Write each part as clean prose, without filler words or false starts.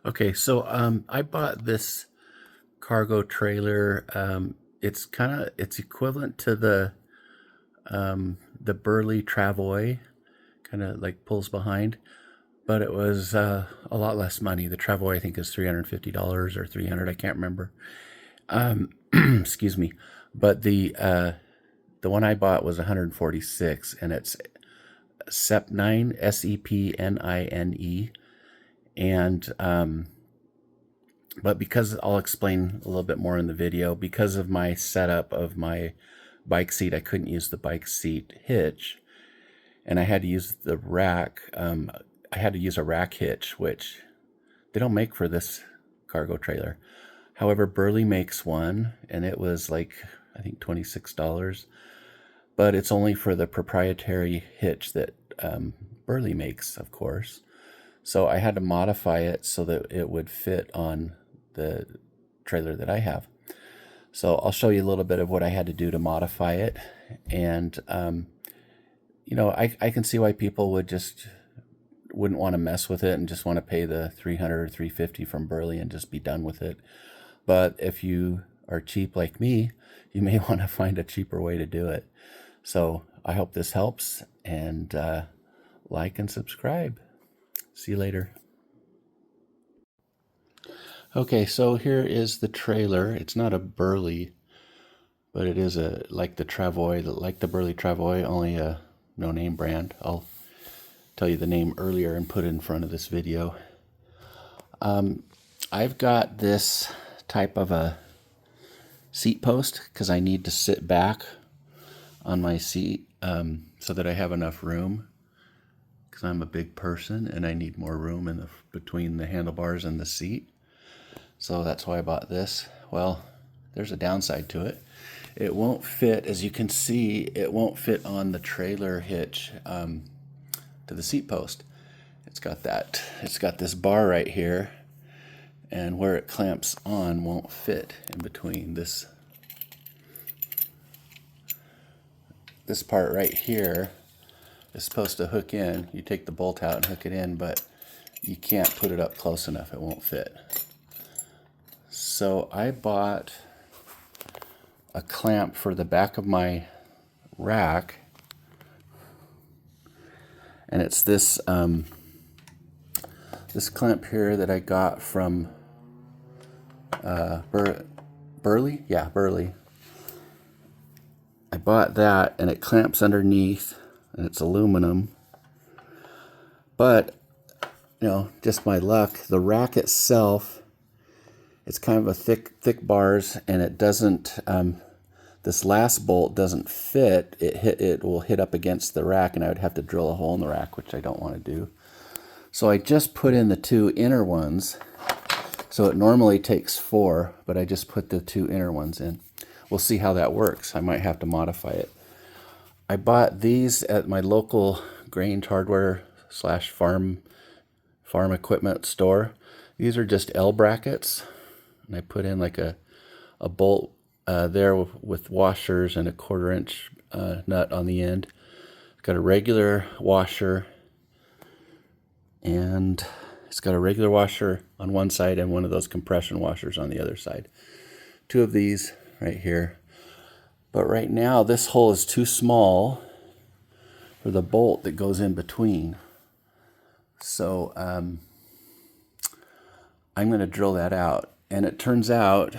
Okay, so I bought this cargo trailer. It's equivalent to the Burley Travoy, kind of like pulls behind, but it was a lot less money. The Travoy I think is $350 or 300. I can't remember. Excuse me, but the one I bought was 146, and it's Sepnine, Sepnine, and but because I'll explain a little bit more in the video, because of my setup of my bike seat, I couldn't use the bike seat hitch, and I had to use the rack. I had to use a rack hitch, which they don't make for this cargo trailer. However, Burley makes one, and it was like, I think, $26, but it's only for the proprietary hitch that Burley makes, of course. So I had to modify it so that it would fit on the trailer that I have. So I'll show you a little bit of what I had to do to modify it. And, I can see why people wouldn't want to mess with it and just want to pay the 300 or 350 from Burley and just be done with it. But if you are cheap like me, you may want to find a cheaper way to do it. So I hope this helps, and like and subscribe. See you later. Okay, so here is the trailer. It's not a Burley, but it is like the Travoy, like the Burley Travoy, only a no-name brand. I'll tell you the name earlier and put it in front of this video. I've got this type of a seat post because I need to sit back on my seat so that I have enough room, because I'm a big person and I need more room between the handlebars and the seat. So that's why I bought this. Well, there's a downside to it. It won't fit, as you can see, it won't fit on the trailer hitch to the seat post. It's got this bar right here, and where it clamps on won't fit in between. This part right here is supposed to hook in. You take the bolt out and hook it in, but you can't put it up close enough. It won't fit. So I bought a clamp for the back of my rack, and it's this this clamp here that I got from Burley. Yeah, Burley. I bought that, and it clamps underneath, and it's aluminum. But just my luck, the rack itself, it's kind of a thick bars, and it doesn't. This last bolt doesn't fit. It will hit up against the rack, and I would have to drill a hole in the rack, which I don't want to do. So I just put in the two inner ones. So it normally takes 4, but I just put the 2 inner ones in. We'll see how that works. I might have to modify it. I bought these at my local Grange hardware / farm equipment store. These are just L brackets, and I put in like a bolt there with washers and a 1/4 inch nut on the end. Got a regular washer, and it's got a regular washer on one side and one of those compression washers on the other side. 2 of these right here. But right now this hole is too small for the bolt that goes in between. So I'm going to drill that out. And it turns out,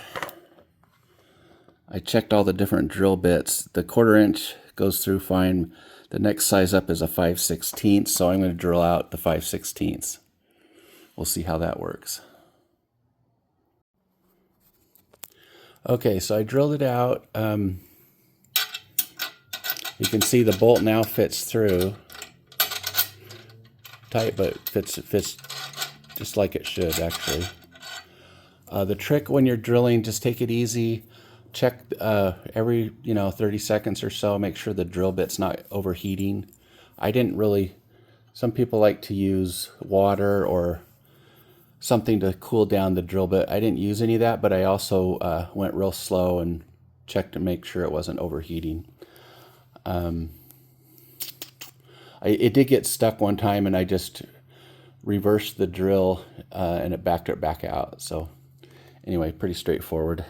I checked all the different drill bits. The 1/4 inch goes through fine. The next size up is a 5/16, so I'm going to drill out the 5/16. We'll see how that works. Okay, so I drilled it out. You can see the bolt now fits through. Tight, but fits just like it should, actually. The trick when you're drilling, just take it easy. Check every 30 seconds or so. Make sure the drill bit's not overheating. Some people like to use water or something to cool down the drill bit. I didn't use any of that, but I also went real slow and checked to make sure it wasn't overheating. It did get stuck one time, and I just reversed the drill and it backed it back out. So anyway, pretty straightforward.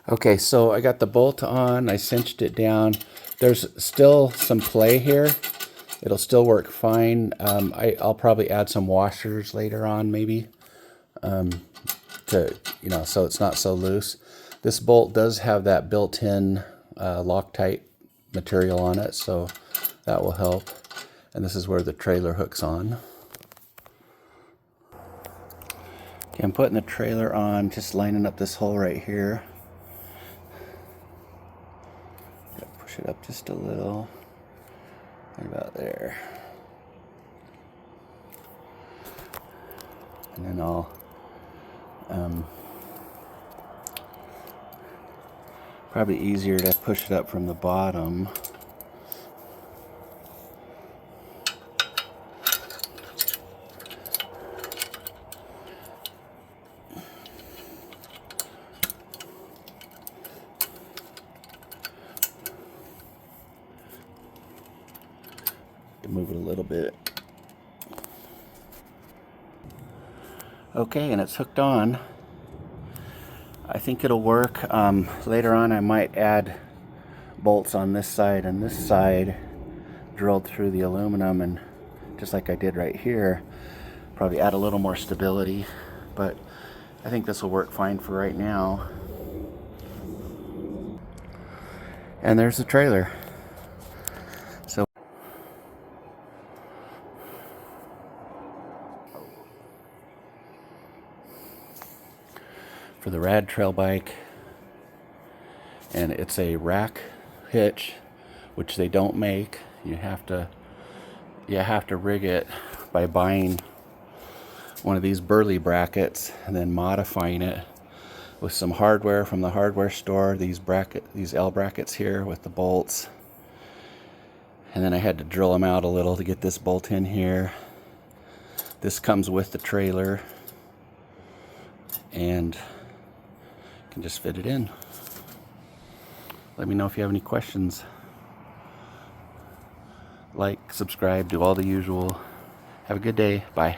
Okay, so I got the bolt on, I cinched it down. There's still some play here. It'll still work fine. I'll probably add some washers later on, maybe, to, you know, so it's not so loose. This bolt does have that built-in Loctite material on it, so that will help. And this is where the trailer hooks on. Okay, I'm putting the trailer on, just lining up this hole right here. Push it up just a little, right about there. And then I'll probably easier to push it up from the bottom. To move it a little bit. Okay, and it's hooked on. I think it'll work. Later on I might add bolts on this side and this side, drilled through the aluminum, and just like I did right here, probably add a little more stability, but I think this will work fine for right now. And there's the trailer. So for the Rad trail bike, and it's a rack hitch, which they don't make. You have to rig it by buying one of these burley brackets and then modifying it with some hardware from the hardware store. These L brackets here with the bolts, and then I had to drill them out a little to get this bolt in here. This comes with the trailer and can just fit it in. Let me know if you have any questions. Like, subscribe, do all the usual. Have a good day. Bye.